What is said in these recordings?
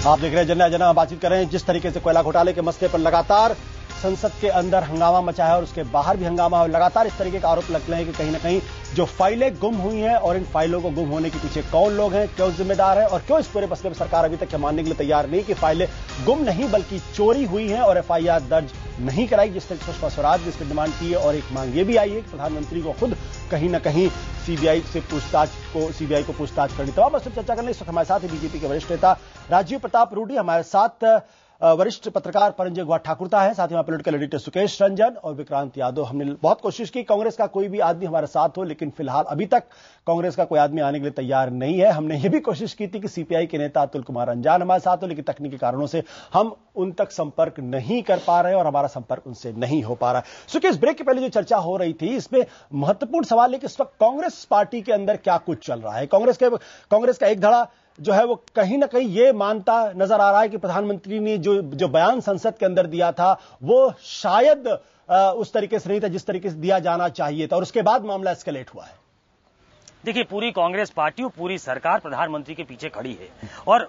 आप देख रहे हैं जनता जना, बातचीत कर रहे हैं जिस तरीके से कोयला घोटाले के मसले पर लगातार संसद के अंदर हंगामा मचा है और उसके बाहर भी हंगामा है। लगातार इस तरीके का आरोप लग रहे हैं कि कहीं ना कहीं जो फाइलें गुम हुई हैं और इन फाइलों को गुम होने के पीछे कौन लोग हैं, क्यों जिम्मेदार है और क्यों इस पूरे मसले पर सरकार अभी तक मानने के लिए तैयार नहीं कि फाइलें गुम नहीं बल्कि चोरी हुई हैं और एफआईआर दर्ज नहीं कराई, जिससे सुषमा स्वराज ने इसकी डिमांड की है। और एक मांग ये भी आई है कि प्रधानमंत्री को खुद कहीं ना कहीं सीबीआई को पूछताछ करनी। तमाम मसले चर्चा करने इस वक्त हमारे साथ बीजेपी के वरिष्ठ नेता राजीव प्रताप रूडी, हमारे साथ वरिष्ठ पत्रकार परंजय गुहा ठाकुरता है, साथ ही हमारे पॉलिटिकल एडिटर सुकेश रंजन और विक्रांत यादव। हमने बहुत कोशिश की कांग्रेस का कोई भी आदमी हमारे साथ हो, लेकिन फिलहाल अभी तक कांग्रेस का कोई आदमी आने के लिए तैयार नहीं है। हमने ये भी कोशिश की थी कि सीपीआई के नेता अतुल कुमार अंजान हमारे साथ हो, लेकिन तकनीकी कारणों से हम उन तक संपर्क नहीं कर पा रहे और हमारा संपर्क उनसे नहीं हो पा रहा है। सुकेश, ब्रेक के पहले जो चर्चा हो रही थी इसमें महत्वपूर्ण सवाल है कि इस वक्त कांग्रेस पार्टी के अंदर क्या कुछ चल रहा है। कांग्रेस का एक धड़ा जो है वो कहीं ना कहीं ये मानता नजर आ रहा है कि प्रधानमंत्री ने जो बयान संसद के अंदर दिया था वो शायद उस तरीके से नहीं था जिस तरीके से दिया जाना चाहिए था और उसके बाद मामला एस्केलेट हुआ है। देखिए, पूरी कांग्रेस पार्टी और पूरी सरकार प्रधानमंत्री के पीछे खड़ी है और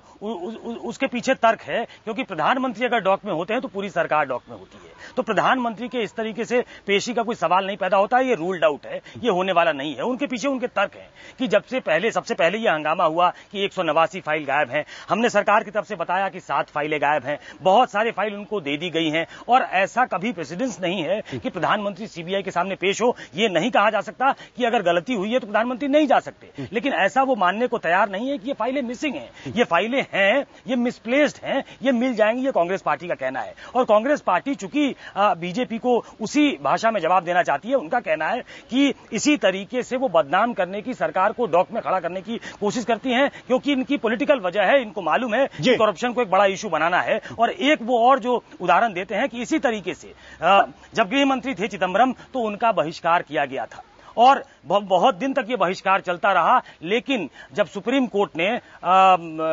उसके पीछे तर्क है, क्योंकि प्रधानमंत्री अगर डॉक में होते हैं तो पूरी सरकार डॉक में होती है। तो प्रधानमंत्री के इस तरीके से पेशी का कोई सवाल नहीं पैदा होता है, ये रूल्ड आउट है, ये होने वाला नहीं है। उनके पीछे उनके तर्क हैं कि सबसे पहले ये हंगामा हुआ कि 189 फाइल गायब हैं। हमने सरकार की तरफ से बताया कि 7 फाइलें गायब हैं, बहुत सारे फाइल उनको दे दी गई हैं और ऐसा कभी प्रेसिडेंस नहीं है कि प्रधानमंत्री सीबीआई के सामने पेश हो। ये नहीं कहा जा सकता कि अगर गलती हुई है तो प्रधानमंत्री नहीं जा सकते, लेकिन ऐसा वो मानने को तैयार नहीं है कि ये फाइलें मिसिंग हैं, ये फाइलें हैं, ये मिसप्लेस्ड हैं, ये मिल जाएंगी, ये कांग्रेस पार्टी का कहना है। और कांग्रेस पार्टी चूंकि बीजेपी को उसी भाषा में जवाब देना चाहती है, उनका कहना है कि इसी तरीके से वो बदनाम करने की, सरकार को डॉक में खड़ा करने की कोशिश करती हैं, क्योंकि इनकी पॉलिटिकल वजह है। इनको मालूम है कि करप्शन को एक बड़ा इशू बनाना है। और एक वो और जो उदाहरण देते हैं कि इसी तरीके से जब गृह मंत्री थे चिदम्बरम तो उनका बहिष्कार किया गया था और बहुत दिन तक ये बहिष्कार चलता रहा, लेकिन जब सुप्रीम कोर्ट ने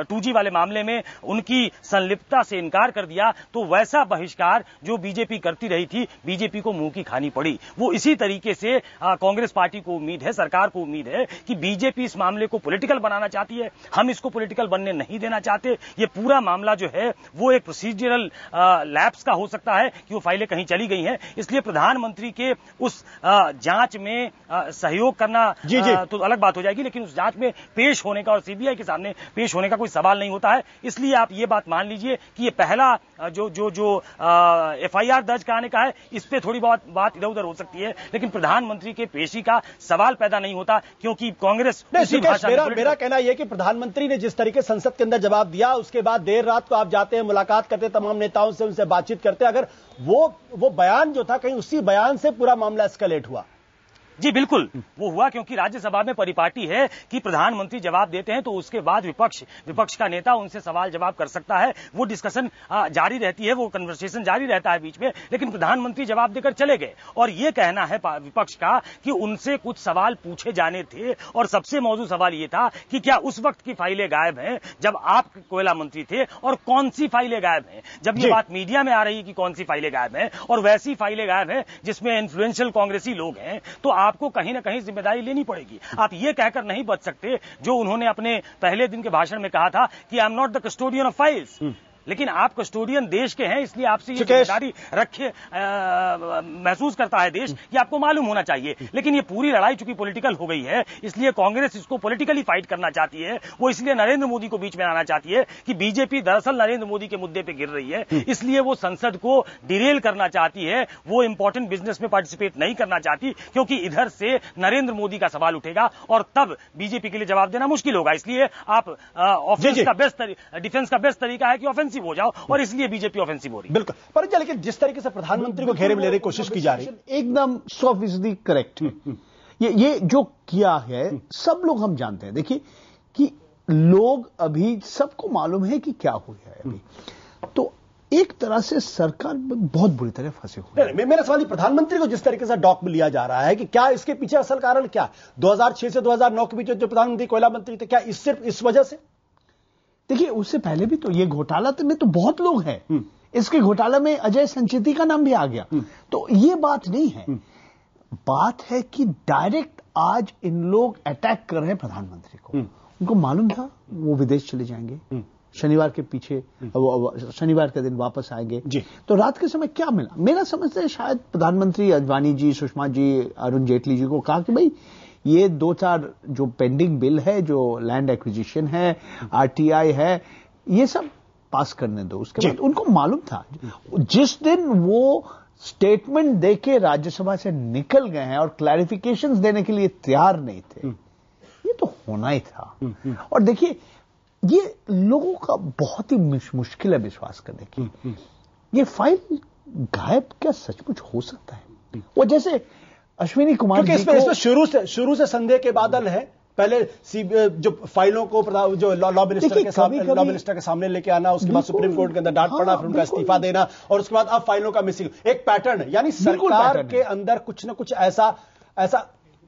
2G वाले मामले में उनकी संलिप्तता से इनकार कर दिया तो वैसा बहिष्कार जो बीजेपी करती रही थी, बीजेपी को मुंह की खानी पड़ी। वो इसी तरीके से कांग्रेस पार्टी को उम्मीद है, सरकार को उम्मीद है कि बीजेपी इस मामले को पॉलिटिकल बनाना चाहती है, हम इसको पॉलिटिकल बनने नहीं देना चाहते। ये पूरा मामला जो है वो एक प्रोसीजरल लैप्स का हो सकता है कि वो फाइलें कहीं चली गई हैं, इसलिए प्रधानमंत्री के उस जांच में सहयोग करना तो अलग बात हो जाएगी, लेकिन उस जांच में पेश होने का और सीबीआई के सामने पेश होने का कोई सवाल नहीं होता है। इसलिए आप ये बात मान लीजिए कि ये पहला जो एफआईआर दर्ज कराने का है, इस पे थोड़ी बहुत बात इधर उधर हो सकती है, लेकिन प्रधानमंत्री के पेशी का सवाल पैदा नहीं होता, क्योंकि कांग्रेस मेरा कहना यह है कि प्रधानमंत्री ने जिस तरीके संसद के अंदर जवाब दिया, उसके बाद देर रात को आप जाते हैं, मुलाकात करते हैं तमाम नेताओं से, उनसे बातचीत करते हैं, अगर वो बयान जो था कहीं उसी बयान से पूरा मामला एस्केलेट हुआ। जी बिल्कुल, वो हुआ क्योंकि राज्यसभा में परिपाटी है कि प्रधानमंत्री जवाब देते हैं तो उसके बाद विपक्ष का नेता उनसे सवाल जवाब कर सकता है, वो डिस्कशन जारी रहती है, वो कन्वर्सेशन जारी रहता है बीच में, लेकिन प्रधानमंत्री जवाब देकर चले गए। और ये कहना है विपक्ष का कि उनसे कुछ सवाल पूछे जाने थे और सबसे मौजूद सवाल ये था कि क्या उस वक्त की फाइलें गायब हैं जब आप कोयला मंत्री थे, और कौन सी फाइलें गायब हैं। जब ये बात मीडिया में आ रही है कि कौन सी फाइलें गायब हैं और वैसी फाइलें गायब हैं जिसमें इन्फ्लुएंशियल कांग्रेसी लोग हैं, तो आपको कहीं ना कहीं जिम्मेदारी लेनी पड़ेगी। आप ये कहकर नहीं बच सकते जो उन्होंने अपने पहले दिन के भाषण में कहा था कि I am not the custodian of files, लेकिन आप कस्टोडियन देश के हैं, इसलिए आपसे ये जिम्मेदारी महसूस करता है देश कि आपको मालूम होना चाहिए। लेकिन ये पूरी लड़ाई चूंकि पॉलिटिकल हो गई है, इसलिए कांग्रेस इसको पॉलिटिकली फाइट करना चाहती है। वो इसलिए नरेंद्र मोदी को बीच में आना चाहती है कि बीजेपी दरअसल नरेंद्र मोदी के मुद्दे पे गिर रही है, इसलिए वो संसद को डिरेल करना चाहती है, वो इंपॉर्टेंट बिजनेस में पार्टिसिपेट नहीं करना चाहती, क्योंकि इधर से नरेंद्र मोदी का सवाल उठेगा और तब बीजेपी के लिए जवाब देना मुश्किल होगा। इसलिए आप डिफेंस का बेस्ट तरीका है कि ऑफेंसिव हो जाओ, और इसलिए बीजेपी ऑफेंसिव हो रही है। बिल्कुल, पर लेकिन जिस तरीके से प्रधानमंत्री को घेरे में लेने की कोशिश की जा रही है, एकदम 100% करेक्ट। ये जो किया है सब लोग हम जानते हैं। देखिए कि लोग अभी सबको मालूम है कि क्या हुआ है अभी, तो एक तरह से सरकार बहुत बुरी तरह फंसे हुए हैं। मेरा सवाल प्रधानमंत्री को जिस तरीके से डॉक में लिया जा रहा है कि क्या इसके पीछे असल कारण क्या, 2006 से 2009 के बीच जो प्रधानमंत्री कोयला मंत्री थे, क्या सिर्फ इस वजह से? देखिए उससे पहले भी तो ये घोटाला में तो बहुत लोग हैं, इसके घोटाला में अजय संचेती का नाम भी आ गया, तो ये बात नहीं है। बात है कि डायरेक्ट आज इन लोग अटैक कर रहे हैं प्रधानमंत्री को। उनको मालूम था वो विदेश चले जाएंगे, शनिवार के पीछे शनिवार के दिन वापस आएंगे जी। तो रात के समय क्या मिला? मेरा समझते है शायद प्रधानमंत्री अडवाणी जी, सुषमा जी, अरुण जेटली जी को कहा कि भाई ये 2-4 जो पेंडिंग बिल है, जो लैंड एक्विजिशन है, आरटीआई है, ये सब पास करने दो। उसके बाद उनको मालूम था जिस दिन वो स्टेटमेंट देके राज्यसभा से निकल गए हैं और क्लैरिफिकेशंस देने के लिए तैयार नहीं थे, ये तो होना ही था। और देखिए ये लोगों का बहुत ही मुश्किल है विश्वास करने की। ये फाइल गायब क्या सचमुच हो सकता है? वो जैसे अश्विनी कुमार जी इसमें शुरू से संदेह के बादल है। पहले जो फाइलों को जो लॉ मिनिस्टर के सामने लेके आना, उसके बाद सुप्रीम कोर्ट के अंदर डांट पड़ा, फिर उनका इस्तीफा देना, और उसके बाद अब फाइलों का मिसिंग, एक पैटर्न है। यानी सरकार के अंदर कुछ न कुछ ऐसा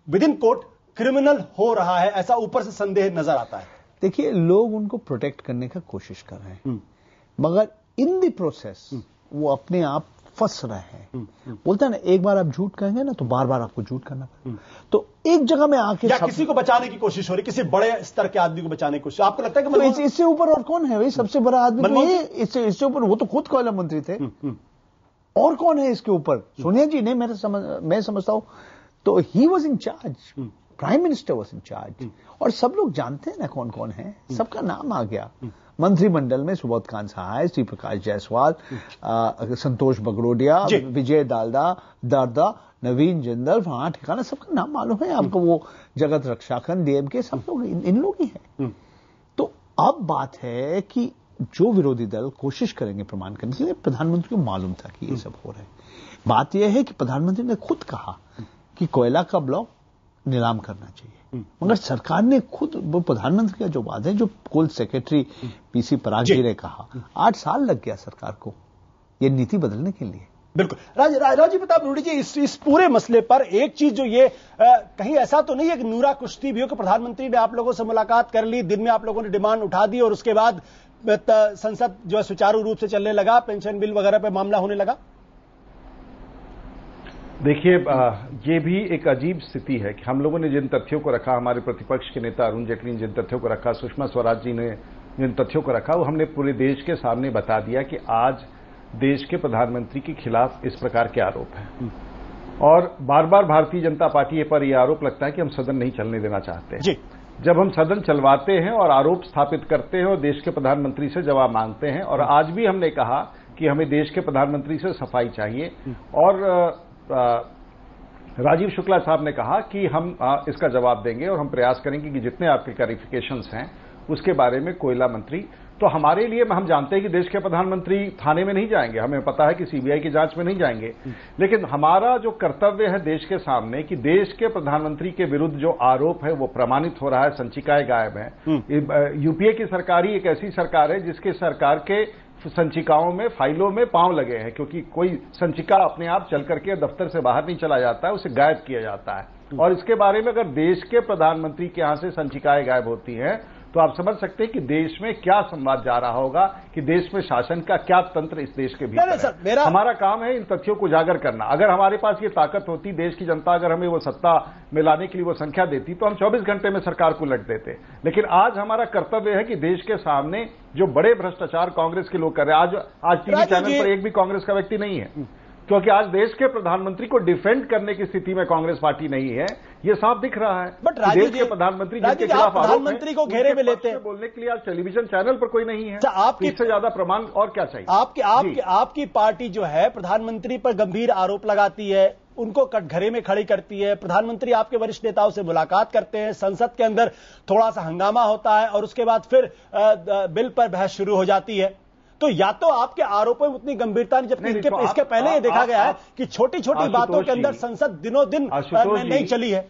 विद इन कोर्ट क्रिमिनल हो रहा है, ऐसा ऊपर से संदेह नजर आता है। देखिए लोग उनको प्रोटेक्ट करने का कोशिश कर रहे हैं, मगर इन द प्रोसेस वो अपने आप फंस रहे हैं। बोलते हैं ना, एक बार आप झूठ कहेंगे ना तो बार बार आपको झूठ करना पड़ेगा। तो एक जगह में आके किसी को बचाने की कोशिश हो रही, किसी बड़े स्तर के आदमी को बचाने की कोशिश। आपको लगता है कि तो इससे ऊपर और कौन है भाई? सबसे बड़ा आदमी तो ये, इससे ऊपर वो तो खुद कोयला मंत्री थे। और कौन है इसके ऊपर? सोनिया जी ने, मैं समझता हूं तो he was in charge, prime minister was in charge, और सब लोग जानते हैं ना कौन कौन है, सबका नाम आ गया। मंत्रिमंडल में सुबोध कांत सहाय, श्री प्रकाश जायसवाल, संतोष बगड़ोडिया, विजय दादा, नवीन जिंदल, वहां ठिकाना सबका नाम मालूम है आपको। वो जगत रक्षाखंड, डीएमके, सब लोग इन लोग ही हैं। तो अब बात है कि जो विरोधी दल कोशिश करेंगे प्रमाण करने के लिए, प्रधानमंत्री को मालूम था कि ये सब हो रहा है। बात यह है कि प्रधानमंत्री ने खुद कहा कि कोयला का ब्लॉक नीलाम करना चाहिए, मगर सरकार ने खुद, वो प्रधानमंत्री का जो बात है, जो कोल सेक्रेटरी पीसी पराग जी ने कहा, 8 साल लग गया सरकार को ये नीति बदलने के लिए। बिल्कुल। राजीव प्रताप रूडी जी, इस पूरे मसले पर एक चीज जो ये कहीं ऐसा तो नहीं है कि नूरा कुश्ती भी हो कि प्रधानमंत्री ने आप लोगों से मुलाकात कर ली, दिन में आप लोगों ने डिमांड उठा दी और उसके बाद संसद जो है सुचारू रूप से चलने लगा, पेंशन बिल वगैरह पे मामला होने लगा? देखिए, ये भी एक अजीब स्थिति है कि हम लोगों ने जिन तथ्यों को रखा, हमारे प्रतिपक्ष के नेता अरुण जेटली ने जिन तथ्यों को रखा, सुषमा स्वराज जी ने जिन तथ्यों को रखा, वो हमने पूरे देश के सामने बता दिया कि आज देश के प्रधानमंत्री के खिलाफ इस प्रकार के आरोप हैं। और बार बार भारतीय जनता पार्टी पर यह आरोप लगता है कि हम सदन नहीं चलने देना चाहते हैं। जब हम सदन चलवाते हैं और आरोप स्थापित करते हैं और देश के प्रधानमंत्री से जवाब मांगते हैं, और आज भी हमने कहा कि हमें देश के प्रधानमंत्री से सफाई चाहिए, और राजीव शुक्ला साहब ने कहा कि हम इसका जवाब देंगे और हम प्रयास करेंगे कि जितने आपके क्लैरिफिकेशंस हैं उसके बारे में कोयला मंत्री। तो हमारे लिए, हम जानते हैं कि देश के प्रधानमंत्री थाने में नहीं जाएंगे, हमें पता है कि सीबीआई की जांच में नहीं जाएंगे, लेकिन हमारा जो कर्तव्य है देश के सामने कि देश के प्रधानमंत्री के विरुद्ध जो आरोप है वो प्रमाणित हो रहा है, संचिकाएं गायब हैं। यूपीए की सरकार ही एक ऐसी सरकार है जिसके सरकार के संचिकाओं में, फाइलों में पांव लगे हैं, क्योंकि कोई संचिका अपने आप चल करके दफ्तर से बाहर नहीं चला जाता है, उसे गायब किया जाता है। और इसके बारे में अगर देश के प्रधानमंत्री के यहां से संचिकाएं गायब होती हैं तो आप समझ सकते हैं कि देश में क्या संवाद जा रहा होगा, कि देश में शासन का क्या तंत्र इस देश के भीतर है। हमारा काम है इन तथ्यों को उजागर करना। अगर हमारे पास ये ताकत होती, देश की जनता अगर हमें वो सत्ता में लाने के लिए वो संख्या देती, तो हम 24 घंटे में सरकार को उलट देते। लेकिन आज हमारा कर्तव्य है कि देश के सामने जो बड़े भ्रष्टाचार कांग्रेस के लोग कर रहे हैं, आज टीवी चैनल पर एक भी कांग्रेस का व्यक्ति नहीं है, क्योंकि आज देश के प्रधानमंत्री को डिफेंड करने की स्थिति में कांग्रेस पार्टी नहीं है, ये साफ दिख रहा है। बट देश के प्रधानमंत्री जिनके खिलाफ प्रधानमंत्री को घेरे में लेते हैं, बोलने के लिए आज टेलीविजन चैनल पर कोई नहीं है। इससे ज्यादा प्रमाण और क्या चाहिए? आपकी पार्टी जो है प्रधानमंत्री पर गंभीर आरोप लगाती है, उनको कटघरे में खड़ी करती है, प्रधानमंत्री आपके वरिष्ठ नेताओं से मुलाकात करते हैं, संसद के अंदर थोड़ा सा हंगामा होता है और उसके बाद फिर बिल पर बहस शुरू हो जाती है। तो या तो आपके आरोपों में उतनी गंभीरता नहीं, जबकि इसके पहले ये देखा गया है कि छोटी छोटी बातों के अंदर संसद दिनों दिन नहीं चली है।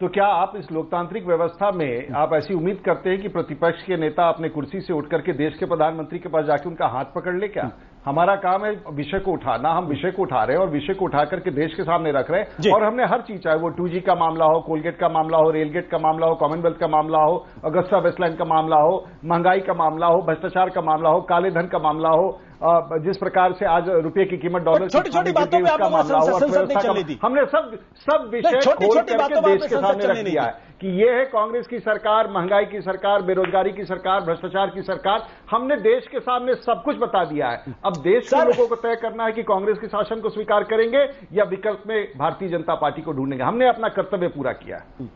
तो क्या आप इस लोकतांत्रिक व्यवस्था में आप ऐसी उम्मीद करते हैं कि प्रतिपक्ष के नेता अपने कुर्सी से उठ करके देश के प्रधानमंत्री के पास जाके उनका हाथ पकड़ ले? क्या हमारा काम है विषय को उठाना, हम विषय को उठा रहे हैं और विषय को उठा करके देश के सामने रख रहे हैं। और हमने हर चीज, चाहे वो 2G का मामला हो, कोलगेट का मामला हो, रेलगेट का मामला हो, कॉमनवेल्थ का मामला हो, अगस्ता वेस्टलैंड का मामला हो, महंगाई का मामला हो, भ्रष्टाचार का मामला हो, काले धन का मामला हो, जिस प्रकार से आज रुपये की कीमत डॉलर छोटी छोटी बातों पे आप लोगों ने संसद नहीं चलने दी। हमने सब विषय खोल करके देश के सामने रख दिया है कि ये है कांग्रेस की सरकार, महंगाई की सरकार, बेरोजगारी की सरकार, भ्रष्टाचार की सरकार। हमने देश के सामने सब कुछ बता दिया है। अब देश के लोगों को तय करना है कि कांग्रेस के शासन को स्वीकार करेंगे या विकल्प में भारतीय जनता पार्टी को ढूंढेंगे। हमने अपना कर्तव्य पूरा किया है।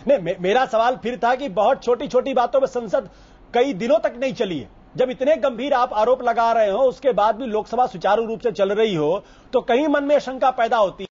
नहीं, मेरा सवाल फिर था कि बहुत छोटी छोटी बातों में संसद कई दिनों तक नहीं चली है। जब इतने गंभीर आप आरोप लगा रहे हो, उसके बाद भी लोकसभा सुचारू रूप से चल रही हो, तो कहीं मन में शंका पैदा होती है।